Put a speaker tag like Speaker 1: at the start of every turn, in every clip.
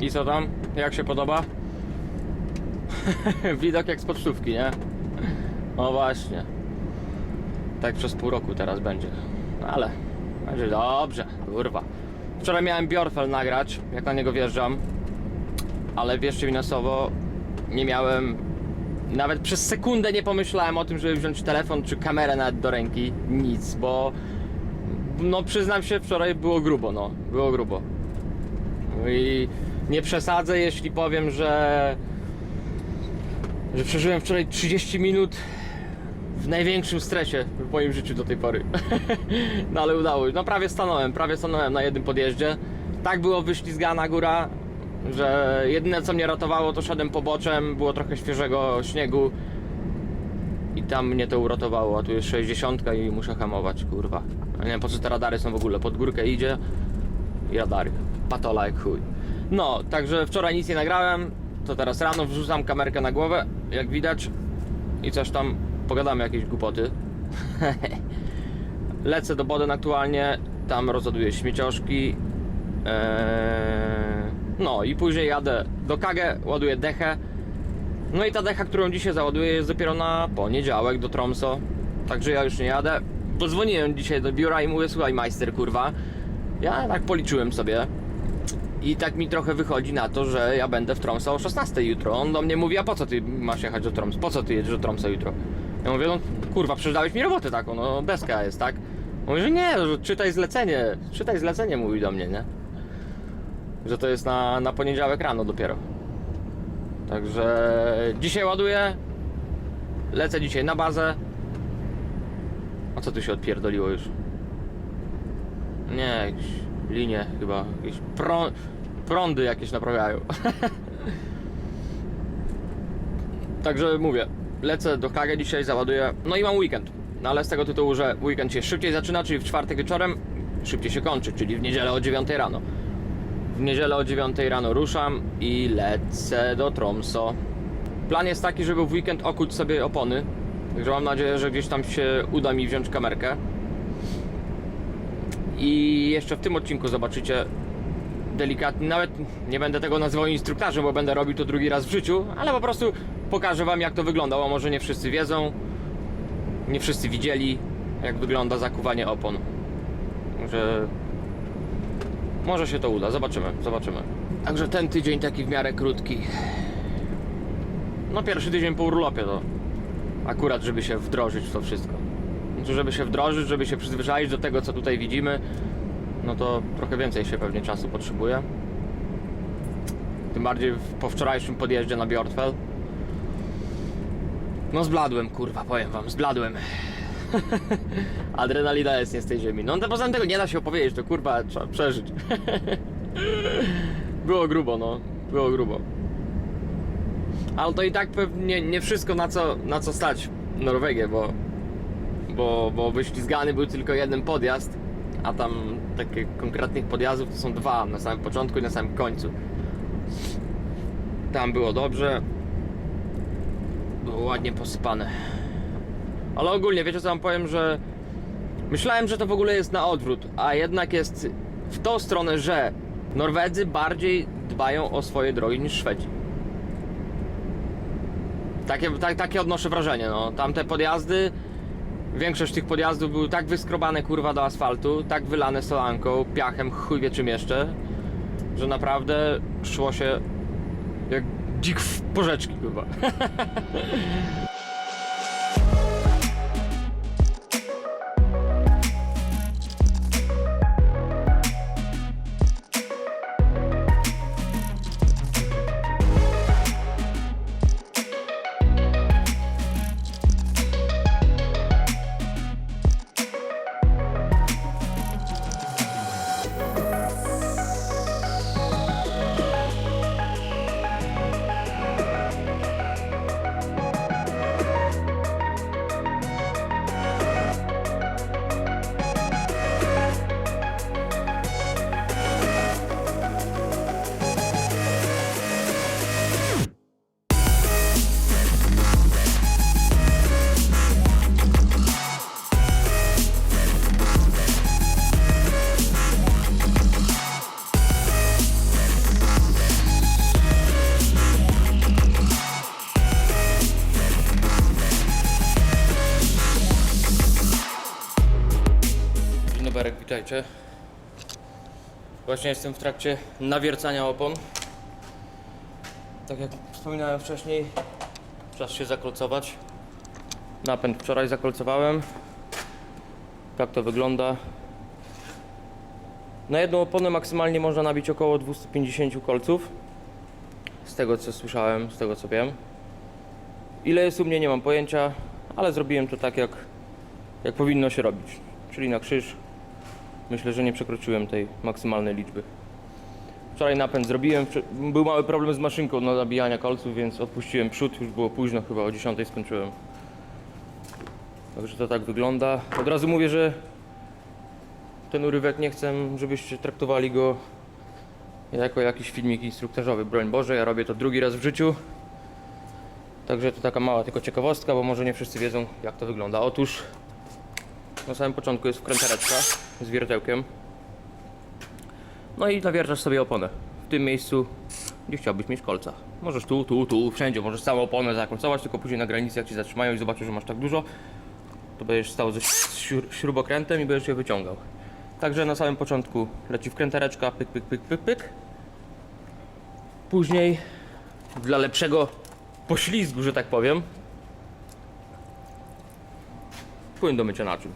Speaker 1: I co tam? Jak się podoba? Widok jak z pocztówki, nie? O właśnie. Tak przez pół roku teraz będzie. Ale będzie dobrze, kurwa. Wczoraj miałem Bjorfel nagrać, jak na niego wjeżdżam. Ale wierzcie mi na słowo, nie miałem... Nawet przez sekundę nie pomyślałem o tym, żeby wziąć telefon czy kamerę nawet do ręki. Nic, bo... No przyznam się, wczoraj było grubo, no. Było grubo. I nie przesadzę, jeśli powiem, że przeżyłem wczoraj 30 minut w największym stresie w moim życiu do tej pory. No ale udało się. No prawie stanąłem na jednym podjeździe. Tak było wyślizgana góra, że jedyne co mnie ratowało, to szedłem poboczem, było trochę świeżego śniegu i tam mnie to uratowało, a tu jest 60 i muszę hamować, kurwa. Ja nie wiem po co te radary są w ogóle, pod górkę idzie i radary. Patola jak chuj. No, także wczoraj nic nie nagrałem, to teraz rano wrzucam kamerkę na głowę, jak widać, i coś tam pogadamy, jakieś głupoty. Lecę do Boden aktualnie, tam rozładuję śmiecioszki. No i później jadę do Kage, ładuję dechę. No i ta decha, którą dzisiaj załaduję, jest dopiero na poniedziałek do Tromso. Także ja już nie jadę. Podzwoniłem dzisiaj do biura i mówię, słuchaj majster, kurwa, ja tak policzyłem sobie i tak mi trochę wychodzi na to, że ja będę w Tromso o 16 jutro. On do mnie mówi, a po co ty masz jechać do Tromso? Po co ty jedziesz do Tromso jutro? Ja mówię, no kurwa, przecież dałeś mi robotę taką, no deska jest, tak? Mówi, że nie, że czytaj zlecenie, mówi do mnie, nie? Że to jest na poniedziałek rano dopiero. Także dzisiaj ładuję. Lecę dzisiaj na bazę. A co tu się odpierdoliło już? Nie, jakieś linie chyba, jakieś prądy jakieś naprawiają. Także mówię, lecę do Kage dzisiaj, załaduję. No i mam weekend. No ale z tego tytułu, że weekend się szybciej zaczyna, czyli w czwartek wieczorem, szybciej się kończy, czyli w niedzielę o 9 rano. W niedzielę o 9 rano ruszam i lecę do Tromso. Plan jest taki, żeby w weekend okuć sobie opony. Także mam nadzieję, że gdzieś tam się uda mi wziąć kamerkę. I jeszcze w tym odcinku zobaczycie delikatnie, nawet nie będę tego nazywał instruktażem, bo będę robił to drugi raz w życiu, ale po prostu pokażę wam, jak to wyglądało. Może nie wszyscy wiedzą, nie wszyscy widzieli, jak wygląda zakuwanie opon. Że może się to uda, zobaczymy. Także ten tydzień taki w miarę krótki. No pierwszy tydzień po urlopie to akurat, żeby się wdrożyć w to wszystko. Znaczy, żeby się wdrożyć, żeby się przyzwyczaić do tego, co tutaj widzimy, no to trochę więcej się pewnie czasu potrzebuje. Tym bardziej po wczorajszym podjeździe na Bjorfel. No zbladłem, kurwa, powiem wam, zbladłem. Adrenalina jest nie z tej ziemi. No to poza tym tego nie da się opowiedzieć, to kurwa trzeba przeżyć. Było grubo, no. Było grubo. Ale to i tak pewnie nie wszystko na co stać Norwegię, bo wyślizgany był tylko jeden podjazd, a tam takich konkretnych podjazdów to są dwa, na samym początku i na samym końcu. Tam było dobrze. Było ładnie posypane. Ale ogólnie, wiecie co wam powiem, że myślałem, że to w ogóle jest na odwrót, a jednak jest w tą stronę, że Norwedzy bardziej dbają o swoje drogi niż Szwedzi. Takie odnoszę wrażenie, no. Tamte podjazdy, większość tych podjazdów były tak wyskrobane, kurwa, do asfaltu, tak wylane solanką, piachem, chuj wie czym jeszcze, że naprawdę szło się jak dzik w porzeczki, kurwa. Kacperek, witajcie. Właśnie jestem w trakcie nawiercania opon. Tak jak wspominałem wcześniej, czas się zakolcować. Napęd wczoraj zakolcowałem. Tak to wygląda. Na jedną oponę maksymalnie można nabić około 250 kolców. Z tego co słyszałem, z tego co wiem. Ile jest u mnie, nie mam pojęcia, ale zrobiłem to tak jak powinno się robić. Czyli na krzyż. Myślę, że nie przekroczyłem tej maksymalnej liczby. Wczoraj napęd zrobiłem, był mały problem z maszynką do nabijania kolców, więc odpuściłem przód, już było późno, chyba o 10 skończyłem. Także to tak wygląda. Od razu mówię, że ten urywek nie chcę, żebyście traktowali go jako jakiś filmik instruktażowy. Broń Boże, ja robię to drugi raz w życiu. Także to taka mała tylko ciekawostka, bo może nie wszyscy wiedzą, jak to wygląda. Otóż na samym początku jest wkrętareczka z wiertełkiem. No i nawiercasz sobie oponę. W tym miejscu, gdzie chciałbyś mieć kolca. Możesz tu, wszędzie. Możesz całą oponę zakońcować, tylko później na granicy jak ci zatrzymają i zobaczysz, że masz tak dużo, to będziesz stał ze śrubokrętem i będziesz je wyciągał. Także na samym początku leci wkrętareczka, pyk, pyk, pyk, pyk, pyk. Później dla lepszego poślizgu, że tak powiem, płyn do mycia naczyń.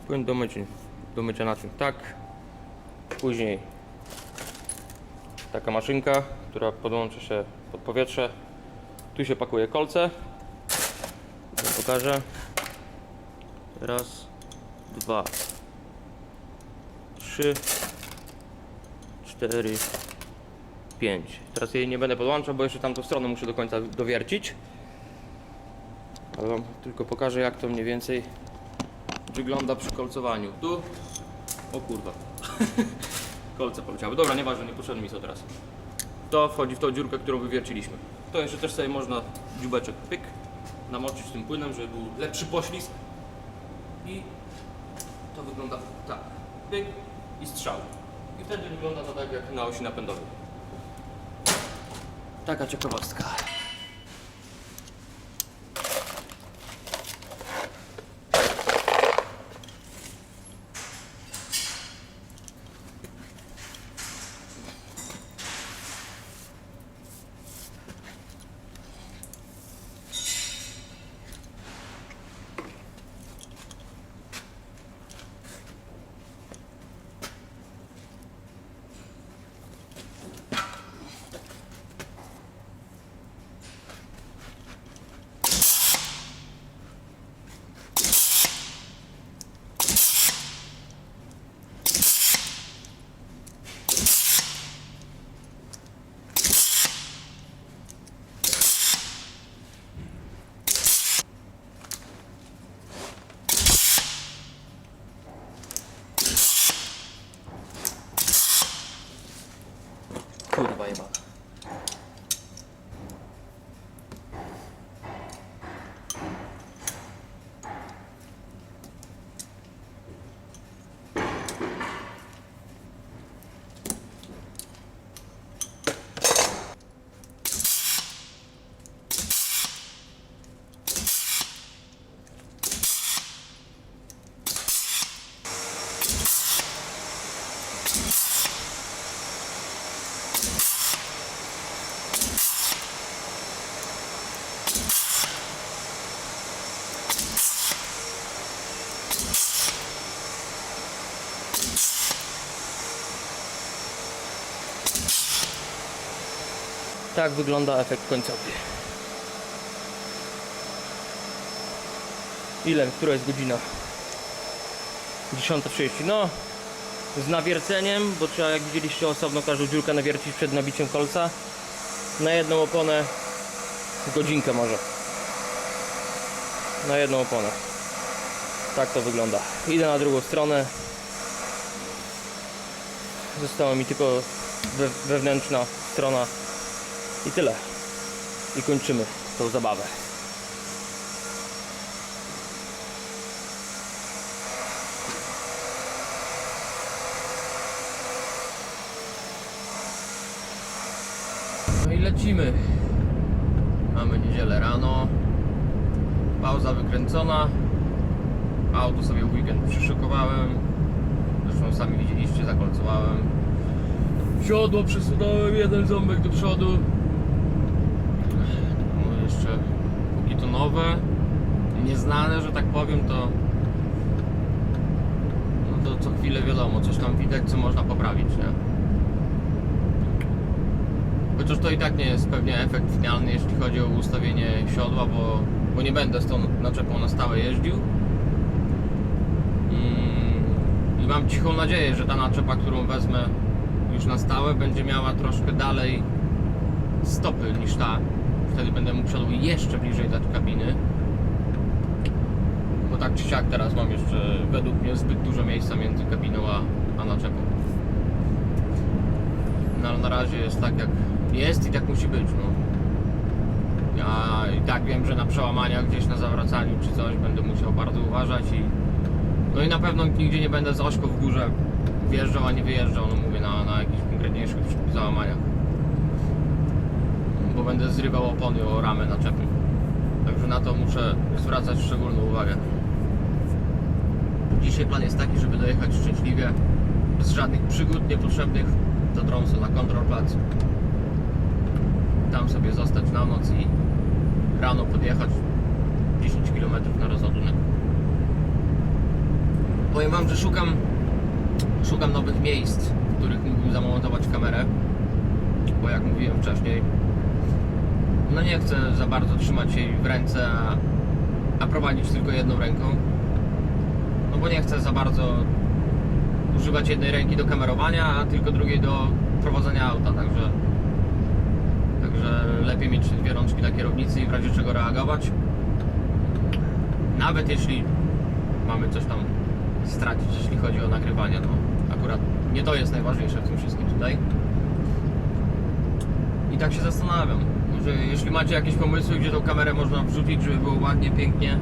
Speaker 1: Płyn do mycia naczyń, tak. Później taka maszynka, która podłączy się pod powietrze. Tu się pakuje kolce. Pokażę. Raz, dwa, trzy, cztery, 5. Teraz jej nie będę podłączał, bo jeszcze tamtą stronę muszę do końca dowiercić. Ale wam tylko pokażę, jak to mniej więcej wygląda przy kolcowaniu. Tu, o kurwa, kolce poleciały. Dobra, nieważne, nie potrzebny mi co teraz. To wchodzi w tą dziurkę, którą wywierciliśmy. To jeszcze też sobie można dziubeczek pyk namoczyć tym płynem, żeby był lepszy poślizg. I to wygląda tak, pyk i strzał. I wtedy wygląda to tak jak na osi napędowej. Taka ciekawostka. Kurwa jebana. Tak wygląda efekt końcowy. Ile? Która jest godzina? 10:30. No, z nawierceniem, bo trzeba, jak widzieliście, osobno każdą dziurkę nawiercić przed nabiciem kolca. Na jedną oponę godzinkę może. Na jedną oponę. Tak to wygląda. Idę na drugą stronę. Została mi tylko wewnętrzna strona. I tyle. I kończymy tą zabawę. No i lecimy. Mamy niedzielę rano. Pauza wykręcona. Auto sobie w weekend przyszykowałem. Zresztą sami widzieliście, zakolcowałem. Siodło przesunąłem, jeden ząbek do przodu. No jeszcze póki to nowe, nieznane, że tak powiem, to no to co chwilę wiadomo, coś tam widać, co można poprawić, nie? Chociaż to i tak nie jest pewnie efekt finalny, jeśli chodzi o ustawienie siodła, bo nie będę z tą naczepą na stałe jeździł. I mam cichą nadzieję, że ta naczepa, którą wezmę już na stałe, będzie miała troszkę dalej stopy niż ta. Wtedy będę mógł siodło jeszcze bliżej dać kabiny. Bo tak czy siak teraz mam jeszcze według mnie zbyt dużo miejsca między kabiną a naczepą. No ale na razie jest tak jak jest i tak musi być, no. Ja i tak wiem, że na przełamaniach gdzieś na zawracaniu czy coś będę musiał bardzo uważać no i na pewno nigdzie nie będę z ośką w górze wjeżdżał, a nie wyjeżdżał, no mówię, na jakichś konkretniejszych załamaniach. Bo będę zrywał opony o ramę naczepy. Także na to muszę zwracać szczególną uwagę. Dzisiaj plan jest taki, żeby dojechać szczęśliwie, bez żadnych przygód niepotrzebnych do Tromsø na Kontrolplac. Tam sobie zostać na noc i rano podjechać 10 km na rozładunek. Powiem wam, że szukam nowych miejsc, w których mógłbym zamontować kamerę, bo jak mówiłem wcześniej, no nie chcę za bardzo trzymać jej w ręce, a prowadzić tylko jedną ręką, no bo nie chcę za bardzo używać jednej ręki do kamerowania, a tylko drugiej do prowadzenia auta, także lepiej mieć dwie rączki na kierownicy i w razie czego reagować, nawet jeśli mamy coś tam stracić, jeśli chodzi o nagrywanie. No akurat nie to jest najważniejsze w tym wszystkim tutaj. I tak się zastanawiam, że jeśli macie jakieś pomysły, gdzie tą kamerę można wrzucić, żeby było ładnie, pięknie,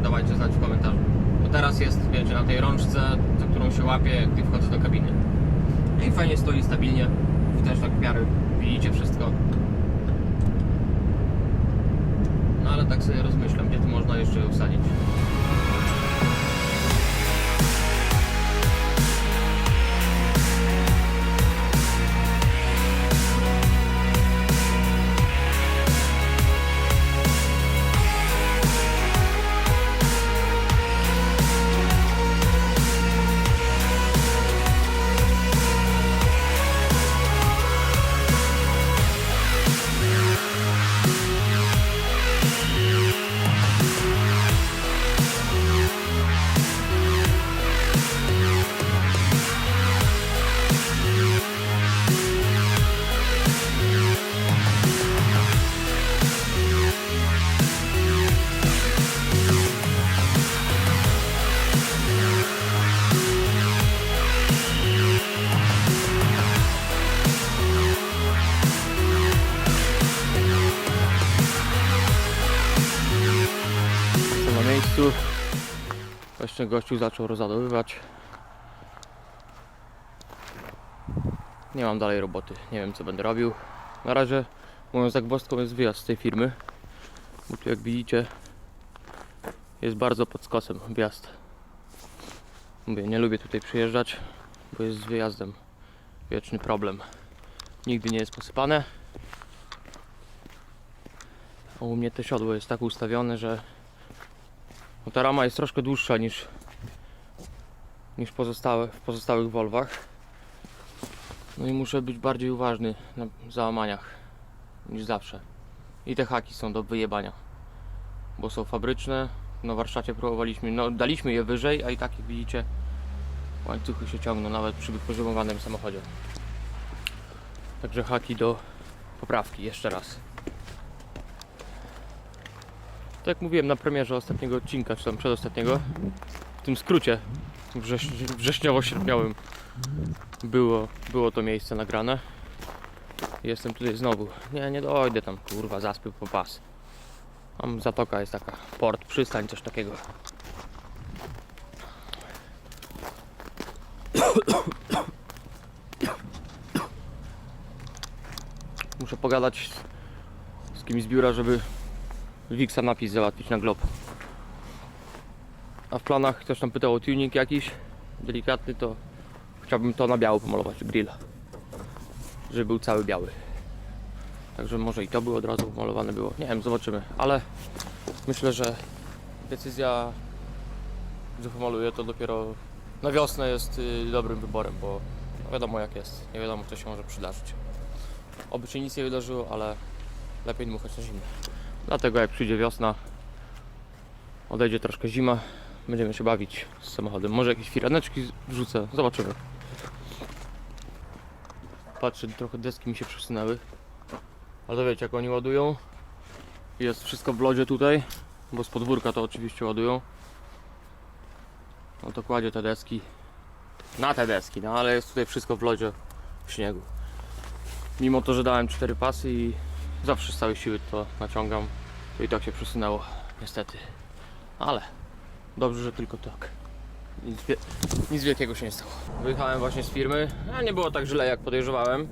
Speaker 1: dawajcie znać w komentarzu. Bo teraz jest, wiecie, na tej rączce, za którą się łapię, gdy wchodzę do kabiny. I fajnie stoi stabilnie. Wy też tak w miarę widzicie wszystko. No ale tak sobie rozmyślam, gdzie tu można jeszcze ją wsadzić. Właśnie gościu zaczął rozładowywać. Nie mam dalej roboty, nie wiem co będę robił. Na razie moją zagwozdką jest wyjazd z tej firmy, bo tu jak widzicie jest bardzo pod skosem wjazd. Mówię, nie lubię tutaj przyjeżdżać, bo jest z wyjazdem wieczny problem. Nigdy nie jest posypane. A u mnie to siodło jest tak ustawione, że no ta rama jest troszkę dłuższa niż w pozostałych Volvach. No i muszę być bardziej uważny na załamaniach niż zawsze. I te haki są do wyjebania, bo są fabryczne. Na warsztacie próbowaliśmy, no daliśmy je wyżej, a i tak jak widzicie łańcuchy się ciągną nawet przy wypoziomowanym samochodzie. Także haki do poprawki jeszcze raz. Tak jak mówiłem na premierze ostatniego odcinka, czy tam przedostatniego, w tym skrócie wrześniowo-sierpniowym było to miejsce nagrane. Jestem tutaj znowu. Nie dojdę tam, kurwa, zaspy po pas. Tam zatoka jest taka, port, przystań, coś takiego. Muszę pogadać z kimś z biura, żeby Wixa napis załatwić na glob. A w planach ktoś tam pytał o tuning jakiś delikatny, to chciałbym to na biało pomalować, grilla, żeby był cały biały. Także może i to było od razu malowane było, nie wiem, zobaczymy, ale myślę, że decyzja, że pomaluję to dopiero na wiosnę jest dobrym wyborem, bo no wiadomo jak jest, nie wiadomo co się może przydarzyć. Oby się nic nie wydarzyło, ale lepiej dmuchać na zimne. Dlatego jak przyjdzie wiosna, odejdzie troszkę zima, będziemy się bawić z samochodem. Może jakieś firaneczki wrzucę, zobaczymy. Patrzę, trochę deski mi się przesunęły. Ale to wiecie, jak oni ładują. Jest wszystko w lodzie tutaj, bo z podwórka to oczywiście ładują. No to kładzie te deski na te deski, no ale jest tutaj wszystko w lodzie, w śniegu. Mimo to, że dałem 4 pasy i zawsze z całej siły to naciągam, to i tak się przesunęło, niestety. Ale dobrze, że tylko tak. Nic wielkiego się nie stało. Wyjechałem właśnie z firmy, a nie było tak źle jak podejrzewałem.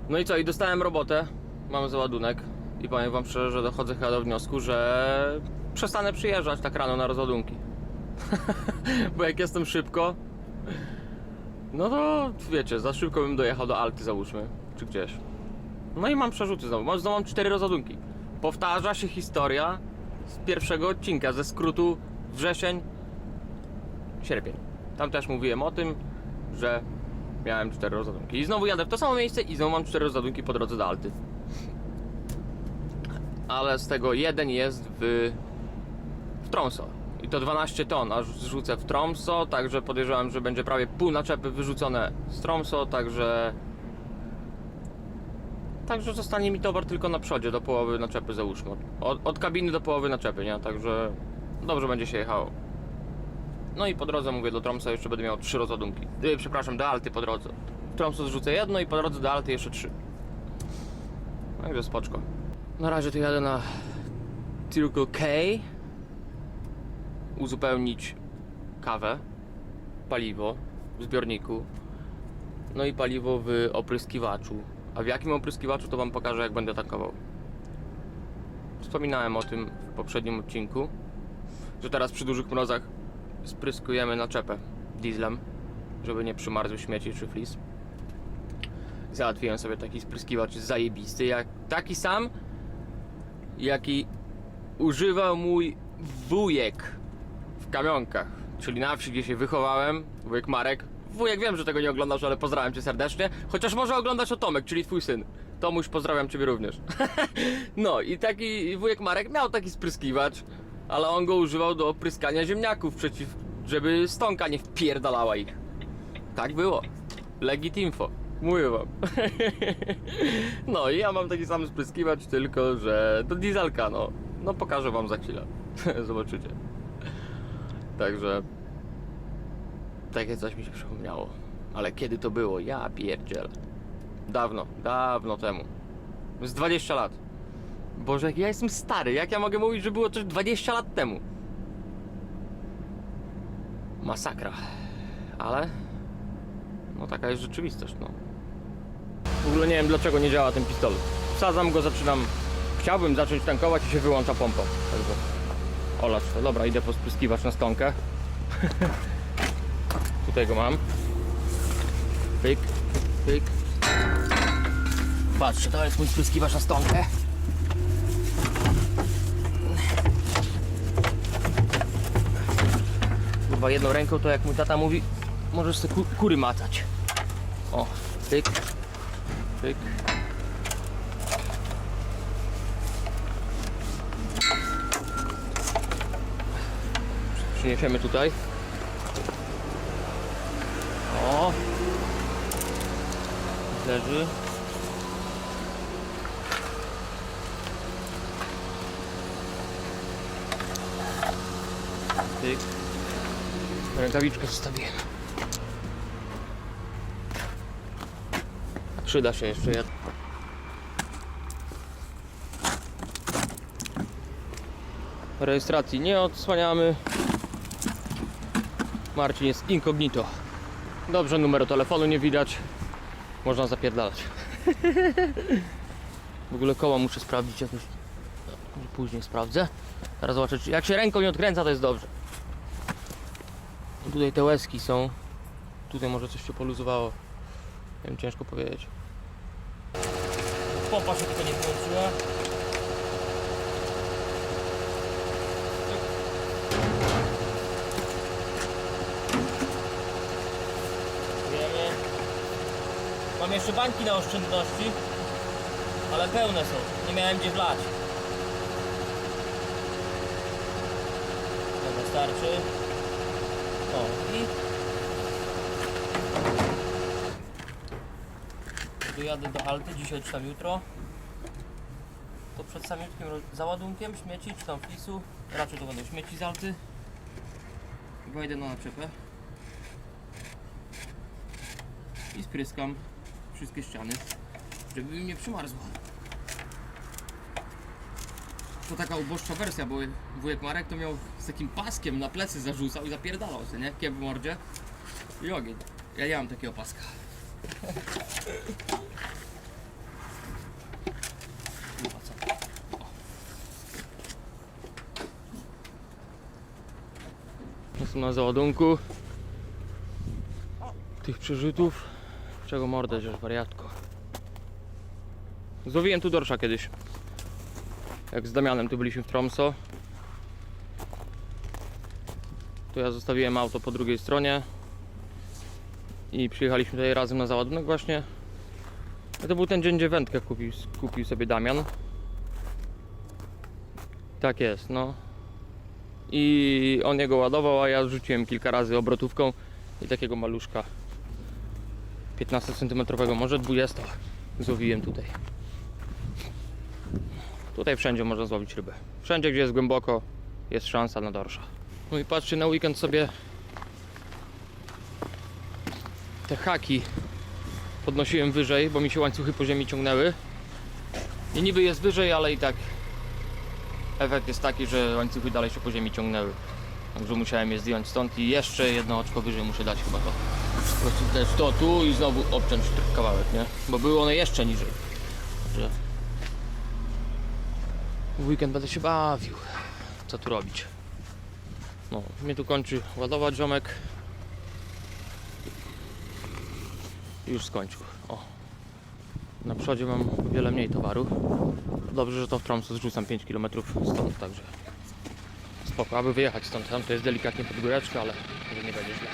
Speaker 1: No i co, i dostałem robotę, mamy załadunek i powiem wam szczerze, że dochodzę chyba do wniosku, że przestanę przyjeżdżać tak rano na rozładunki. Bo jak jestem szybko, no to wiecie, za szybko bym dojechał do Alty, załóżmy, czy gdzieś. No i mam przerzuty znowu, mam 4 rozładunki. Powtarza się historia z pierwszego odcinka, ze skrótu wrzesień, sierpień. Tam też mówiłem o tym, że miałem 4 rozładunki. I znowu jadę w to samo miejsce i znowu mam 4 rozładunki po drodze do Alty. Ale z tego jeden jest w Tromsø. I to 12 ton, aż zrzucę w Tromsø, także podejrzewam, że będzie prawie pół naczepy wyrzucone z Tromsø, Także zostanie mi towar tylko na przodzie, do połowy naczepy załóżmy. Od kabiny do połowy naczepy, nie? Także dobrze będzie się jechało. No i po drodze, mówię, do Tromsø jeszcze będę miał 3 rozładunki. Przepraszam, do Alty po drodze. W Tromsø zrzucę jedno i po drodze do Alty jeszcze 3. Także spoczko. Na razie to jadę na Circle K. Uzupełnić kawę, paliwo w zbiorniku, no i paliwo w opryskiwaczu. A w jakim opryskiwaczu to wam pokażę, jak będę tankował. Wspominałem o tym w poprzednim odcinku, że teraz przy dużych mrozach spryskujemy naczepę dieslem, żeby nie przymarzły śmieci czy flis. Załatwiłem sobie taki spryskiwacz zajebisty, taki sam, jaki używał mój wujek w Kamionkach, czyli na wsi, gdzie się wychowałem, wujek Marek. Wujek, wiem, że tego nie oglądasz, ale pozdrawiam cię serdecznie. Chociaż może oglądać o Tomek, czyli twój syn. Tomuś, pozdrawiam ciebie również. No i taki wujek Marek miał taki spryskiwacz, ale on go używał do opryskania ziemniaków żeby stonka nie wpierdalała ich. Tak było. Legit info. Mówię wam. No i ja mam taki sam spryskiwacz, tylko że do dieselka, no. No pokażę wam za chwilę. Zobaczycie. Także takie coś mi się przypomniało. Ale kiedy to było? Ja pierdzielę. Dawno temu. Z 20 lat. Boże, jak ja jestem stary. Jak ja mogę mówić, że było coś 20 lat temu? Masakra. Ale no taka jest rzeczywistość, no. W ogóle nie wiem, dlaczego nie działa ten pistolet. Wsadzam go, chciałbym zacząć tankować i się wyłącza pompa. Także olać to. Dobra, idę pospryskiwać na stonkę. Tutaj go mam. Pyk, pyk. Patrzcie, to jest mój spryskiwacz na stonkę. Chyba jedną ręką, to jak mój tata mówi, możesz sobie kury macać. O, pyk, pyk. Przyniesiemy tutaj. O! Leży. Tyk. Rękawiczkę zostawiłem. Przyda się jeszcze jedna. Rejestracji nie odsłaniamy. Marcin jest incognito. Dobrze, numeru telefonu nie widać. Można zapierdalać. W ogóle koła muszę sprawdzić jakoś. Później sprawdzę. Teraz zobaczę, czy jak się ręką nie odkręca, to jest dobrze. tutaj te łezki są. Tutaj może coś się poluzowało. Nie wiem, ciężko powiedzieć. Pompa się tylko nie włączyła. Wiemy. Mam jeszcze bańki na oszczędności, ale pełne są. Nie miałem gdzie wlać. To wystarczy. O i dojadę do Alty dzisiaj czy tam jutro. To przed samiutkim załadunkiem śmieci czy tam flisu. Raczej to będą śmieci z Alty. Wejdę na naczepę i spryskam wszystkie ściany, żeby mi nie przymarzło. To taka uboższa wersja, bo wujek Marek to miał z takim paskiem na plecy zarzucał i zapierdalał się, nie? Kiep w mordzie i ogień. Ja nie mam takiego paska. Jestem na załadunku tych przerzutów. Czego mordę, żeż wariatko. Złowiłem tu dorsza kiedyś. Jak z Damianem tu byliśmy w Tromso. To ja zostawiłem auto po drugiej stronie i przyjechaliśmy tutaj razem na załadunek właśnie. I to był ten dzień, gdzie wędkę kupił sobie Damian. Tak jest, no. I on jego ładował, a ja rzuciłem kilka razy obrotówką i takiego maluszka 15 cm, może 20 złowiłem tutaj. Tutaj wszędzie można złowić rybę. Wszędzie, gdzie jest głęboko, jest szansa na dorsza. No i patrzcie, na weekend sobie te haki podnosiłem wyżej, bo mi się łańcuchy po ziemi ciągnęły. I niby jest wyżej, ale i tak efekt jest taki, że łańcuchy dalej się po ziemi ciągnęły. Także musiałem je zdjąć stąd i jeszcze jedno oczko wyżej muszę dać chyba to. Po prostu też to tu i znowu obciąć kawałek, nie? Bo były one jeszcze niżej. Także w weekend będę się bawił. Co tu robić? No, mnie tu kończy ładować ziomek. I już skończył. O. Na przodzie mam o wiele mniej towaru. Dobrze, że to w Tromsø zrzucam 5 km stąd, także spoko, aby wyjechać stąd. Tam to jest delikatnie pod góreczkę, ale może nie będzie źle.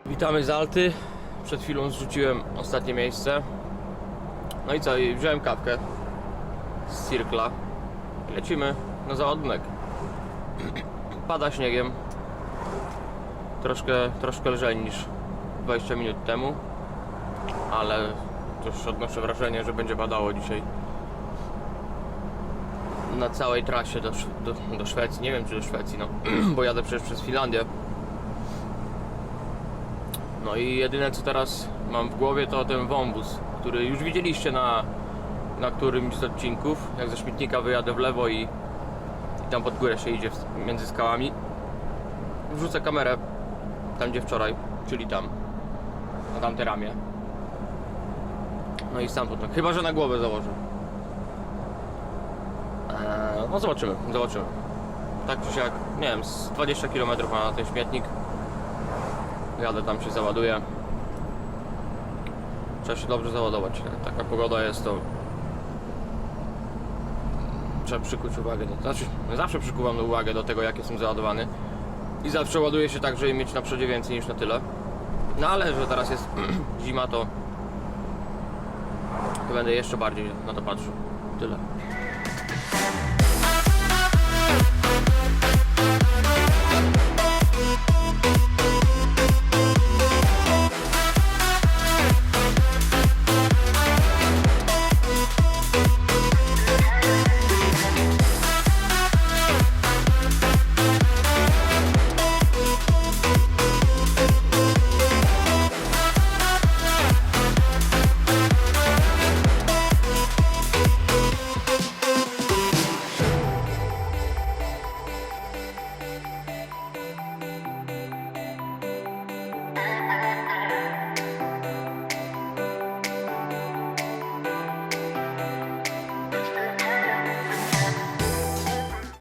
Speaker 1: Witamy z Alty. Przed chwilą zrzuciłem ostatnie miejsce. No i co? I wziąłem kawkę z Cirkla. I lecimy na załadunek. Pada śniegiem. Troszkę lżej niż 20 minut temu. Ale też odnoszę wrażenie, że będzie padało dzisiaj na całej trasie do Szwecji. Nie wiem, czy do Szwecji, no bo jadę przecież przez Finlandię. No i jedyne co teraz mam w głowie to ten wąwóz, który już widzieliście na którymś z odcinków. Jak ze śmietnika wyjadę w lewo i tam pod górę się idzie między skałami. Wrzucę kamerę tam, gdzie wczoraj, czyli tam, na tamte ramię. No i stamtąd, tak. Chyba że na głowę założę. No zobaczymy. Tak czy siak, nie wiem, z 20 km ma na ten śmietnik. Jadę tam, się załaduję. Trzeba się dobrze załadować. Taka pogoda jest, to trzeba przykuć uwagę. Znaczy, zawsze przykuwam uwagę do tego, jak jestem załadowany. I zawsze ładuję się tak, żeby mieć na przodzie więcej niż na tyle. No ale, że teraz jest zima, to będę jeszcze bardziej na to patrzył. Tyle.